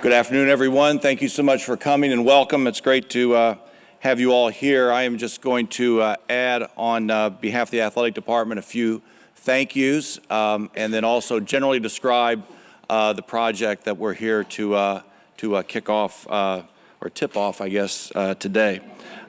Good afternoon, everyone. Thank you so much for coming and welcome. It's great to have you all here. I am just going to add on behalf of the athletic department a few thank yous and then also generally describe the project that we're here to kick off or tip off, I guess, today.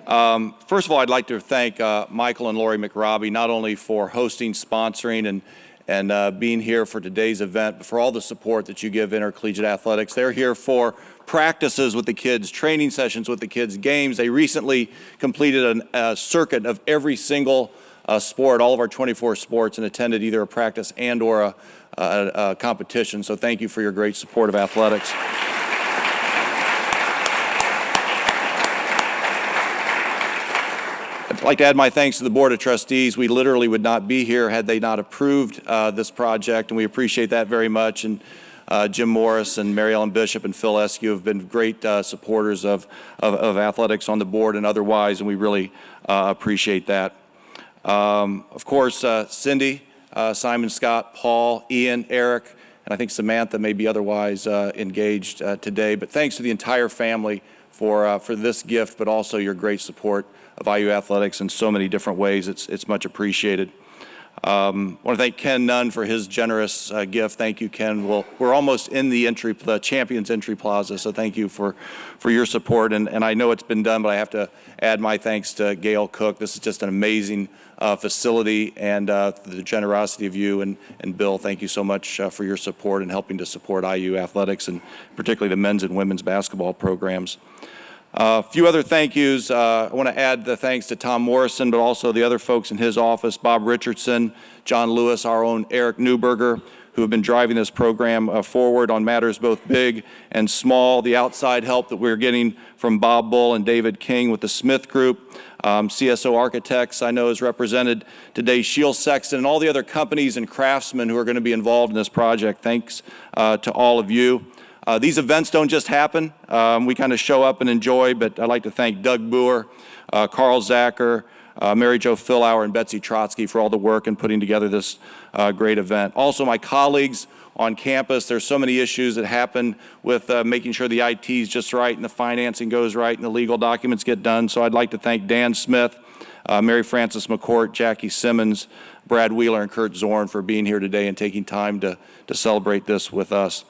First of all, I'd like to thank Michael and Lori McRobbie not only for hosting, sponsoring, and being here for today's event, but for all the support that you give intercollegiate athletics. They're here for practices with the kids, training sessions with the kids, games. They recently completed a circuit of every single sport, all of our 24 sports, and attended either a practice and or a competition. So thank you for your great support of athletics. I'd like to add my thanks to the Board of Trustees. We literally would not be here had they not approved this project, and we appreciate that very much. And Jim Morris and Mary Ellen Bishop and Phil Eskew have been great supporters of athletics on the board and otherwise, and we really appreciate that. Of course, Cindy, Simon Skjodt, Paul, Ian, Eric, and I think Samantha may be otherwise engaged today. But thanks to the entire family for this gift, but also your great support of IU athletics in so many different ways. It's much appreciated. I want to thank Ken Nunn for his generous gift. Thank you, Ken. Well, we're almost in the Champions Entry Plaza, so thank you for your support. And I know it's been done, but I have to add my thanks to Gail Cook. This is just an amazing facility, and the generosity of you and Bill, thank you so much for your support and helping to support IU athletics, and particularly the men's and women's basketball programs. A few other thank yous. I want to add the thanks to Tom Morrison, but also the other folks in his office, Bob Richardson, John Lewis, our own Eric Newberger, who have been driving this program forward on matters both big and small. The outside help that we're getting from Bob Bull and David King with the Smith Group. CSO Architects, I know, is represented today, Shield Sexton, and all the other companies and craftsmen who are going to be involved in this project. Thanks to all of you. These events don't just happen. We kind of show up and enjoy, but I'd like to thank Doug Boer, Carl Zacher, Mary Jo Philauer, and Betsy Trotsky for all the work in putting together this great event. Also, my colleagues on campus. There's so many issues that happen with making sure the IT is just right and the financing goes right and the legal documents get done. So I'd like to thank Dan Smith, Mary Frances McCourt, Jackie Simmons, Brad Wheeler, and Kurt Zorn for being here today and taking time to celebrate this with us.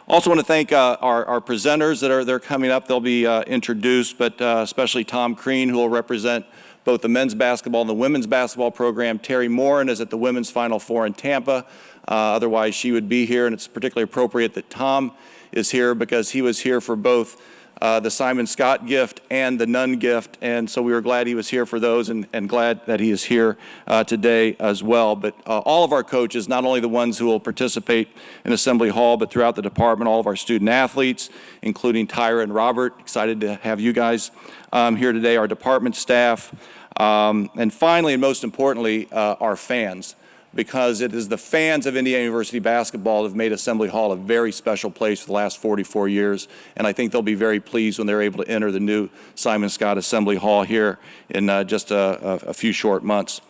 Also want to thank our presenters that are coming up. They'll be introduced, but especially Tom Crean, who will represent both the men's basketball and the women's basketball program. Terry Morin is at the women's Final Four in Tampa. Otherwise, she would be here, and it's particularly appropriate that Tom is here because he was here for both the Simon Skjodt gift and the Nunn gift, and so we were glad he was here for those and glad that he is here today as well. But all of our coaches, not only the ones who will participate in Assembly Hall, but throughout the department, all of our student athletes, including Tyra and Robert, excited to have you guys here today, our department staff, and finally, and most importantly, our fans, because it is the fans of Indiana University basketball that have made Assembly Hall a very special place for the last 44 years, and I think they'll be very pleased when they're able to enter the new Simon Skjodt Assembly Hall here in just a few short months.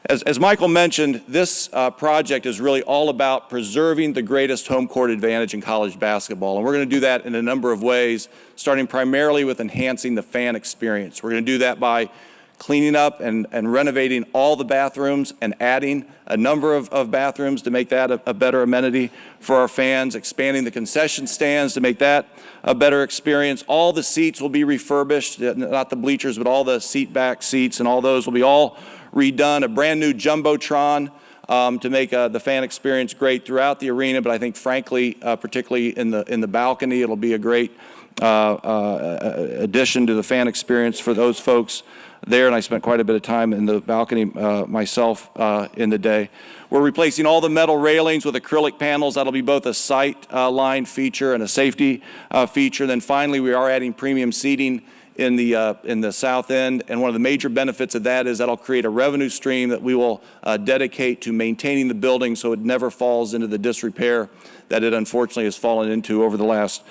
As Michael mentioned, this project is really all about preserving the greatest home court advantage in college basketball, and we're going to do that in a number of ways, starting primarily with enhancing the fan experience. We're going to do that by cleaning up and renovating all the bathrooms and adding a number of bathrooms to make that a better amenity for our fans, expanding the concession stands to make that a better experience. All the seats will be refurbished, not the bleachers, but all the seat back seats, and all those will be all redone. A brand new Jumbotron to make the fan experience great throughout the arena, but I think frankly, particularly in the balcony, it'll be a great addition to the fan experience for those folks there, and I spent quite a bit of time in the balcony myself in the day. We're replacing all the metal railings with acrylic panels. That'll be both a sight line feature and a safety feature. Then finally, we are adding premium seating in the south end, and one of the major benefits of that is that'll create a revenue stream that we will dedicate to maintaining the building so it never falls into the disrepair that it unfortunately has fallen into over the last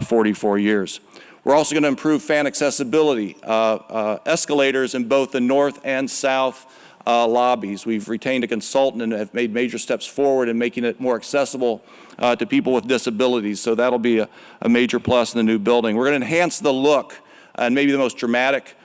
44 years. We're also going to improve fan accessibility. Escalators in both the north and south lobbies. We've retained a consultant and have made major steps forward in making it more accessible to people with disabilities. So that'll be a major plus in the new building. We're going to enhance the look, and maybe the most dramatic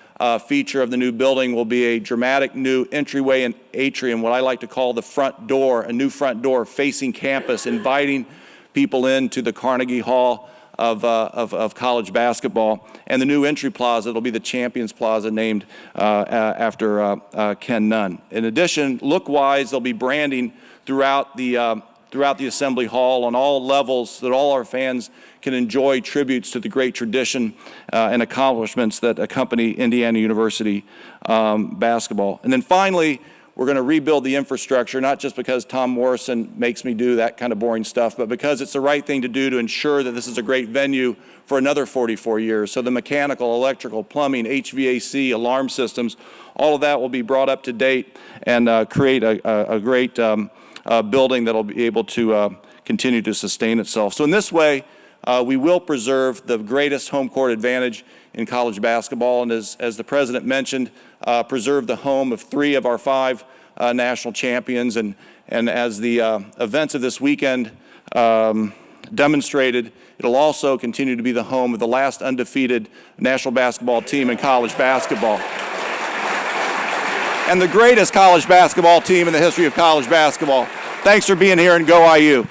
feature of the new building will be a dramatic new entryway and atrium, what I like to call the front door, a new front door facing campus, inviting people into the Carnegie Hall of college basketball. And the new entry plaza, it'll be the Champions Plaza, named after Ken Nunn. In addition, look-wise, there'll be branding throughout the Assembly Hall on all levels so that all our fans can enjoy tributes to the great tradition and accomplishments that accompany Indiana University basketball. And then finally, we're going to rebuild the infrastructure, not just because Tom Morrison makes me do that kind of boring stuff, but because it's the right thing to do to ensure that this is a great venue for another 44 years. So the mechanical, electrical, plumbing, HVAC, alarm systems, all of that will be brought up to date and create a great building that will be able to continue to sustain itself. So in this way, we will preserve the greatest home court advantage in college basketball, and as the president mentioned, preserve the home of 3 of our 5 national champions. And as the events of this weekend demonstrated, it'll also continue to be the home of the last undefeated national basketball team in college basketball. And the greatest college basketball team in the history of college basketball. Thanks for being here, and go IU.